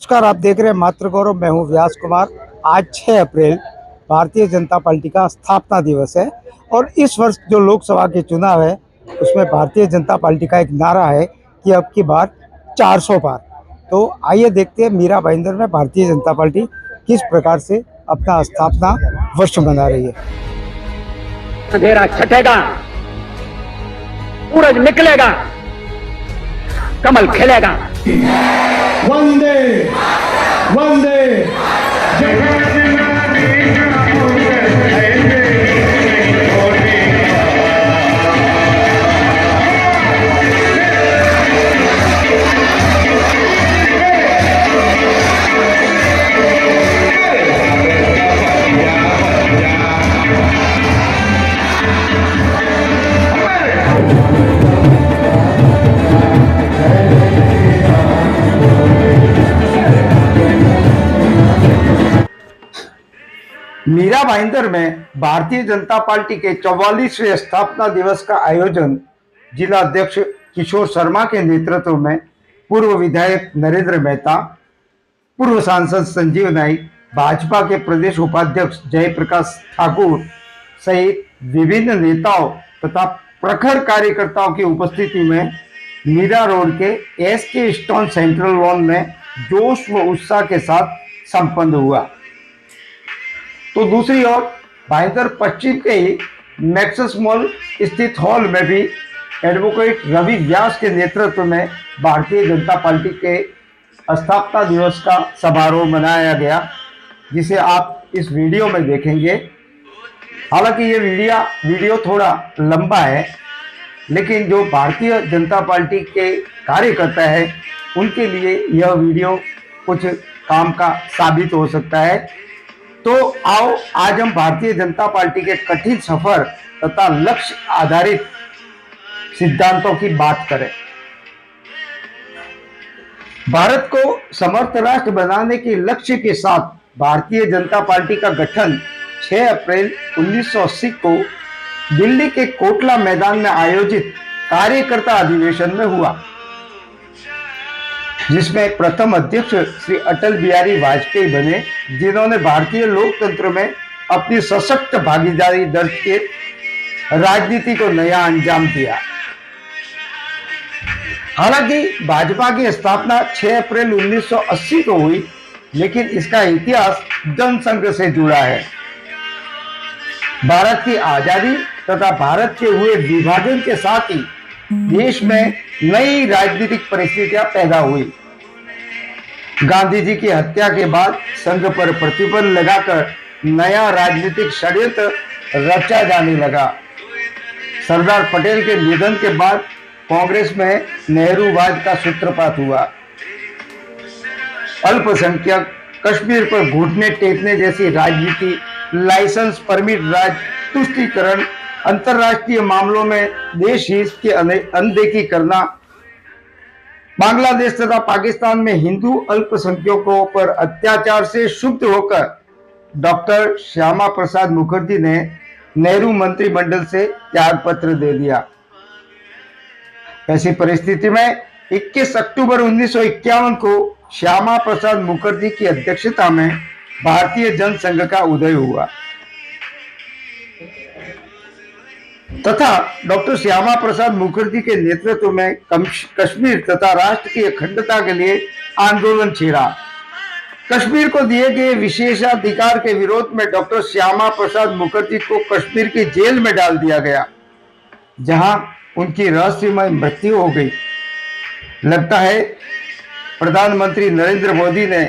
नमस्कार, आप देख रहे हैं मातृ गौरव। मैं हूं व्यास कुमार। आज 6 अप्रैल भारतीय जनता पार्टी का स्थापना दिवस है और इस वर्ष जो लोकसभा के चुनाव है उसमें भारतीय जनता पार्टी का एक नारा है कि अब की बार 400 पार। तो आइए देखते हैं मीरा भाईंदर में भारतीय जनता पार्टी किस प्रकार से अपना स्थापना वर्ष मना रही है। अंधेरा छटेगा, सूरज निकलेगा, कमल खिलेगा। वंदे वंदे मीरा भाईंदर में भारतीय जनता पार्टी के 44वें स्थापना दिवस का आयोजन जिला अध्यक्ष किशोर शर्मा के नेतृत्व में पूर्व विधायक नरेंद्र मेहता, पूर्व सांसद संजीव नाइक, भाजपा के प्रदेश उपाध्यक्ष जयप्रकाश ठाकुर सहित विभिन्न नेताओं तथा प्रखर कार्यकर्ताओं की उपस्थिति में मीरा रोड के एसके स्टोन सेंट्रल लॉन में जोश व उत्साह के साथ संपन्न हुआ। तो दूसरी ओर भाईंदर पश्चिम के ही मैक्सस मॉल स्थित हॉल में भी एडवोकेट रवि व्यास के नेतृत्व में भारतीय जनता पार्टी के स्थापना दिवस का समारोह मनाया गया, जिसे आप इस वीडियो में देखेंगे। हालांकि ये वीडियो थोड़ा लंबा है, लेकिन जो भारतीय जनता पार्टी के कार्यकर्ता है उनके लिए यह वीडियो कुछ काम का साबित हो सकता है। तो आओ आज हम भारतीय जनता पार्टी के कठिन सफर तथा लक्ष्य आधारित सिद्धांतों की बात करें। भारत को समर्थ राष्ट्र बनाने के लक्ष्य के साथ भारतीय जनता पार्टी का गठन 6 अप्रैल 1980 को दिल्ली के कोटला मैदान में आयोजित कार्यकर्ता अधिवेशन में हुआ, जिसमें प्रथम अध्यक्ष श्री अटल बिहारी वाजपेयी बने, जिन्होंने भारतीय लोकतंत्र में अपनी सशक्त भागीदारी दर्ज के राजनीति को नया अंजाम दिया। हालांकि भाजपा की स्थापना 6 अप्रैल 1980 को हुई, लेकिन इसका इतिहास जनसंघ से जुड़ा है। भारत की आजादी तथा भारत के हुए विभाजन के साथ ही देश में नई राजनीतिक परिस्थितियां पैदा हुई। गांधी जी की हत्या के बाद संघ पर प्रतिबंध लगाकर नया राजनीतिक षड्यंत्र रचा जाने लगा। सरदार पटेल के निधन के बाद कांग्रेस में नेहरूवाद का सूत्रपात हुआ। अल्पसंख्यक, कश्मीर पर घुटने टेकने जैसी राजनीति, लाइसेंस परमिट राज, तुष्टीकरण, अंतरराष्ट्रीय मामलों में देश हित की अनदेखी करना, बांग्लादेश तथा पाकिस्तान में हिंदू अल्पसंख्यकों पर अत्याचार से क्षुब्ध होकर डॉक्टर श्यामा प्रसाद मुखर्जी ने नेहरू मंत्रिमंडल से त्याग पत्र दे दिया। ऐसी परिस्थिति में 21 अक्टूबर 1951 को श्यामा प्रसाद मुखर्जी की अध्यक्षता में भारतीय जनसंघ का उदय हुआ तथा डॉक्टर श्यामा प्रसाद मुखर्जी के नेतृत्व में कश्मीर तथा राष्ट्र की अखंडता के लिए आंदोलन छेड़ा। कश्मीर को दिए गए विशेषाधिकार के विरोध में डॉक्टर श्यामा प्रसाद मुखर्जी को कश्मीर की जेल में डाल दिया गया, जहां उनकी रहस्यमय मृत्यु हो गई। लगता है प्रधानमंत्री नरेंद्र मोदी ने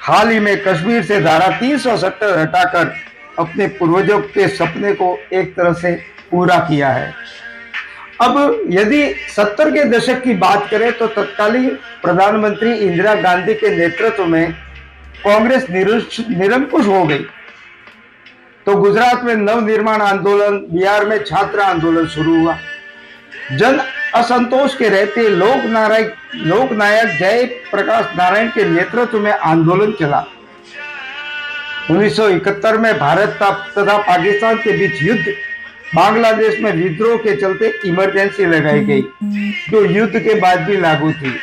हाल ही में कश्मीर से धारा 370 हटाकर अपने पूर्वजों के सपने को एक तरह से पूरा किया है। अब यदि 70 के दशक की बात करें तो तत्कालीन प्रधानमंत्री इंदिरा गांधी के नेतृत्व में कांग्रेस निरंकुश हो गई। तो गुजरात में नवनिर्माण आंदोलन, बिहार में छात्र आंदोलन शुरू हुआ। जन असंतोष के रहते लोकनायक जयप्रकाश नारायण के नेतृत्व में आंदोलन चला। 1971 में भारत तथा पाकिस्तान के बीच युद्ध, बांग्लादेश में विद्रोह के चलते इमरजेंसी लगाई गई, जो युद्ध के बाद भी लागू थी।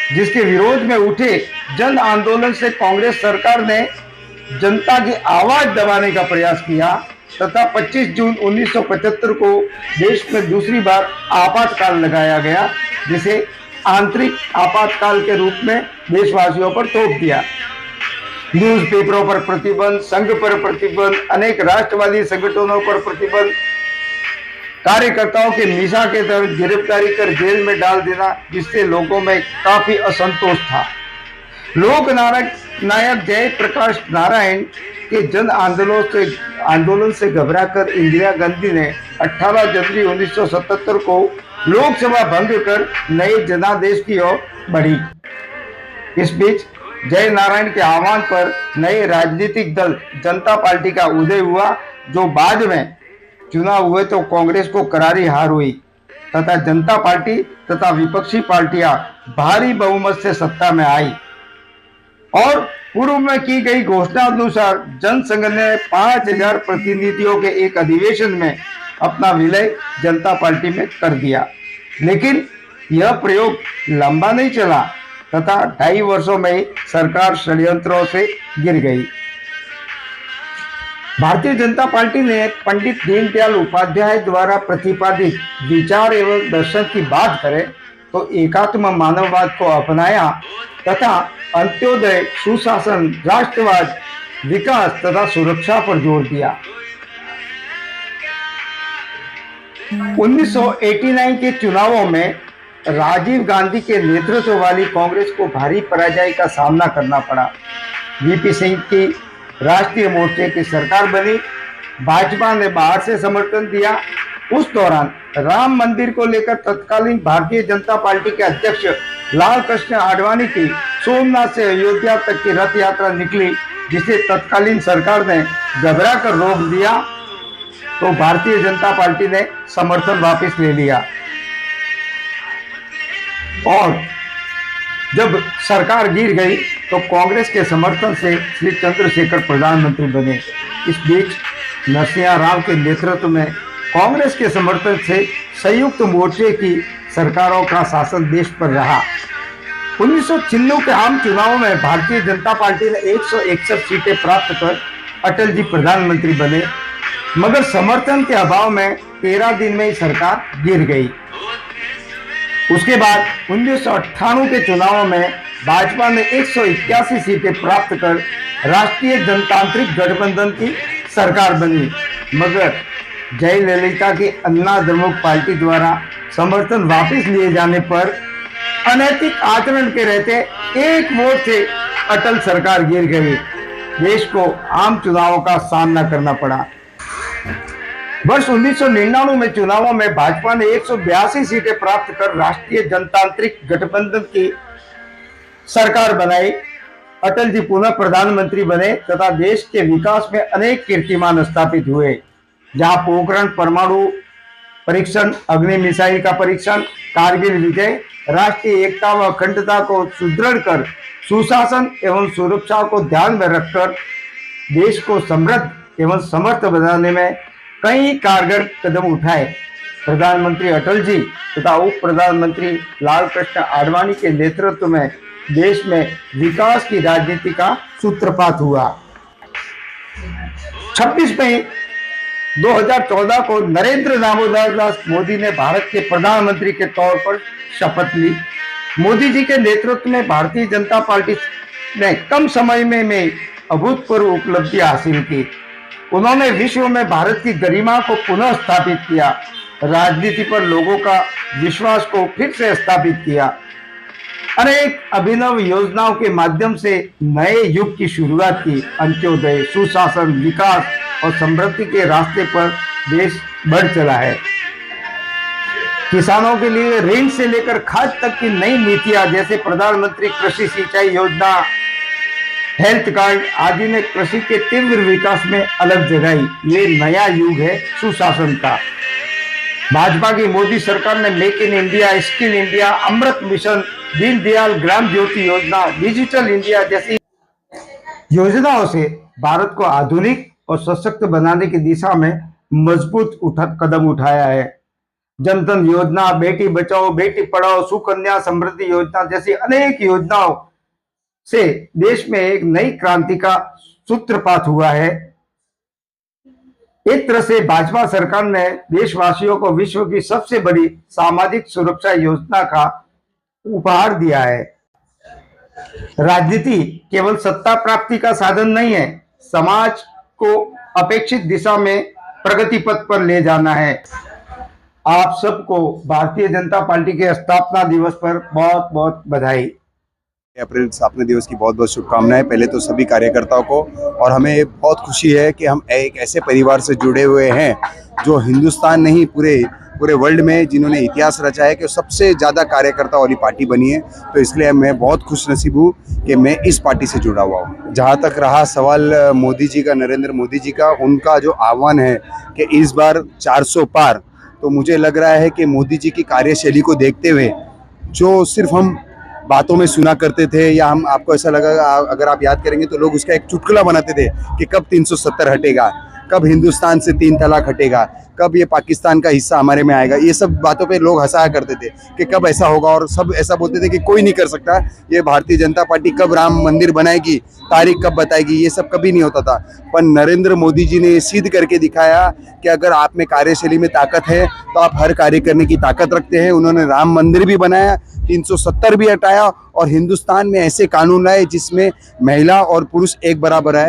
जिसके विरोध में उठे जन आंदोलन से कांग्रेस सरकार ने जनता की आवाज दबाने का प्रयास किया तथा 25 जून 1975 को देश में दूसरी बार आपातकाल लगाया गया, जिसे आंतरिक आपातकाल के रूप में देशवासियों पर थोप दिया। न्यूज़पेपरों पर प्रतिबंध, संघ पर प्रतिबंध, अनेक राष्ट्रवादी संगठनों पर प्रतिबंध, कार्यकर्ताओं के मिसा के तहत गिरफ्तारी कर जेल में डाल देना, जिससे लोगों में काफी असंतोष था। लोक नायक जयप्रकाश नारायण के जन आंदोलन से घबराकर इंदिरा गांधी ने 18 जनवरी 1977 को लोकसभा भंग कर नए जनादेश की ओर बढ़ी। इस बीच जय नारायण के आह्वान पर नए राजनीतिक दल जनता पार्टी का उदय हुआ, जो बाद में चुनाव हुए तो कांग्रेस को करारी हार हुई तथा जनता पार्टी तथा विपक्षी पार्टियां भारी बहुमत से सत्ता में आई और पूर्व में की गई घोषणा अनुसार जनसंघ ने 5000 प्रतिनिधियों के एक अधिवेशन में अपना विलय जनता पार्टी में कर दिया। लेकिन यह प्रयोग लंबा नहीं चला तथा 2.5 वर्षों में ही सरकार षड्यंत्रों से गिर गई। भारतीय जनता पार्टी ने पंडित दीनदयाल उपाध्याय द्वारा प्रतिपादित विचार एवं दर्शन की बात करें तो एकात्म मानववाद को अपनाया तथा अंत्योदय, सुशासन, राष्ट्रवाद, विकास तथा सुरक्षा पर जोर दिया। 1989 के चुनावों में राजीव गांधी के नेतृत्व वाली कांग्रेस को भारी पराजय का सामना करना पड़ा। वीपी सिंह की राष्ट्रीय मोर्चे की सरकार बनी। भाजपा ने बाहर से समर्थन दिया। उस दौरान राम मंदिर को लेकर तत्कालीन भारतीय जनता पार्टी के अध्यक्ष लाल कृष्ण आडवाणी की सोमनाथ से अयोध्या तक की रथ यात्रा निकली, जिसे तत्कालीन सरकार ने घबरा कर रोक दिया तो भारतीय जनता पार्टी ने समर्थन वापस ले लिया और जब सरकार गिर गई तो कांग्रेस के समर्थन से श्री चंद्रशेखर प्रधानमंत्री बने। इस बीच नरसिंह राव के नेतृत्व में कांग्रेस के समर्थन से संयुक्त मोर्चे की सरकारों का शासन देश पर रहा। 1996 के आम चुनावों में भारतीय जनता पार्टी ने 161 सीटें प्राप्त कर अटल जी प्रधानमंत्री बने, मगर समर्थन के अभाव में 13 दिन में ही सरकार गिर गई। उसके बाद 1998 के चुनावों में भाजपा ने 181 सीटें प्राप्त कर राष्ट्रीय जनतांत्रिक गठबंधन की सरकार बनी, मगर जयललिता की अन्ना द्रमुक पार्टी द्वारा समर्थन वापस लिए जाने पर अनैतिक आचरण के रहते एक वोट से अटल सरकार गिर गई। देश को आम चुनावों का सामना करना पड़ा। वर्ष 1999 में चुनावों में भाजपा ने 182 सीटें प्राप्त कर राष्ट्रीय जनतांत्रिक गठबंधन की सरकार बनाई। अटल जी पुनः प्रधानमंत्री बने तथा देश के विकास में अनेक कीर्तिमान स्थापित हुए, जहां पोखरण परमाणु परीक्षण, अग्नि मिसाइल का परीक्षण, कारगिल विजय, राष्ट्रीय एकता व अखंडता को सुदृढ़ कर सुशासन एवं सुरक्षा को ध्यान में रखकर देश को समृद्ध एवं समर्थ बनाने में कई कारगर कदम उठाए। प्रधानमंत्री अटल जी तथा उप प्रधानमंत्री लाल कृष्ण आडवाणी के नेतृत्व में देश में विकास की राजनीति का सूत्रपात हुआ। 26 मई 2014 को नरेंद्र दामोदर दास मोदी ने भारत के प्रधानमंत्री के तौर पर शपथ ली। मोदी जी के नेतृत्व में भारतीय जनता पार्टी ने कम समय में अभूतपूर्व उपलब्धि हासिल की। उन्होंने विश्व में भारत की गरिमा को पुनः स्थापित किया, राजनीति पर लोगों का विश्वास को फिर से स्थापित किया। अनेक अभिनव योजनाओं के माध्यम से नए युग की शुरुआत की। अंत्योदय, सुशासन, विकास और समृद्धि के रास्ते पर देश बढ़ चला है। किसानों के लिए ऋण से लेकर खाद तक की नई नीतियां जैसे प्रधानमंत्री कृषि सिंचाई योजना, हेल्थ कार्ड आदि ने कृषि के तीव्र विकास में अलग जगाई। ये नया युग है सुशासन का। भाजपा की मोदी सरकार ने make in India, skill India, Amrit mission, Deendayal Gram Jyoti Yojana, digital India जैसी योजनाओं से भारत को आधुनिक और सशक्त बनाने की दिशा में मजबूत कदम उठाया है। जन धन योजना, बेटी बचाओ बेटी पढ़ाओ, सुकन्या समृद्धि योजना जैसी अनेक योजनाओं से देश में एक नई क्रांति का सूत्रपात हुआ है। एक तरह से भाजपा सरकार ने देशवासियों को विश्व की सबसे बड़ी सामाजिक सुरक्षा योजना का उपहार दिया है। राजनीति केवल सत्ता प्राप्ति का साधन नहीं है, समाज को अपेक्षित दिशा में प्रगति पथ पर ले जाना है। आप सबको भारतीय जनता पार्टी के स्थापना दिवस पर बहुत बहुत बधाई। अप्रैल स्थापना दिवस की बहुत बहुत शुभकामनाएं पहले तो सभी कार्यकर्ताओं को। और हमें बहुत खुशी है कि हम एक ऐसे परिवार से जुड़े हुए हैं जो हिंदुस्तान नहीं पूरे वर्ल्ड में जिन्होंने इतिहास रचा है कि सबसे ज़्यादा कार्यकर्ता वाली पार्टी बनी है। तो इसलिए मैं बहुत खुश नसीब हूँ कि मैं इस पार्टी से जुड़ा हुआ हूँ। जहाँ तक रहा सवाल मोदी जी का, नरेंद्र मोदी जी का, उनका जो आह्वान है कि इस बार 400 पार, तो मुझे लग रहा है कि मोदी जी की कार्यशैली को देखते हुए जो सिर्फ हम बातों में सुना करते थे, या हम आपको ऐसा लगा अगर आप याद करेंगे तो लोग उसका एक चुटकुला बनाते थे कि कब 370 हटेगा, कब हिंदुस्तान से 3 तलाक हटेगा, कब ये पाकिस्तान का हिस्सा हमारे में आएगा। ये सब बातों पे लोग हंसाया करते थे कि कब ऐसा होगा, और सब ऐसा बोलते थे कि कोई नहीं कर सकता, ये भारतीय जनता पार्टी कब राम मंदिर बनाएगी, तारीख कब बताएगी, ये सब कभी नहीं होता था। पर नरेंद्र मोदी जी ने ये सिद्ध करके दिखाया कि अगर आप में कार्यशैली में ताकत है तो आप हर कार्य करने की ताकत रखते हैं। उन्होंने राम मंदिर भी बनाया, 370 भी हटाया, और हिंदुस्तान में ऐसे कानून लाए जिसमें महिला और पुरुष एक बराबर है।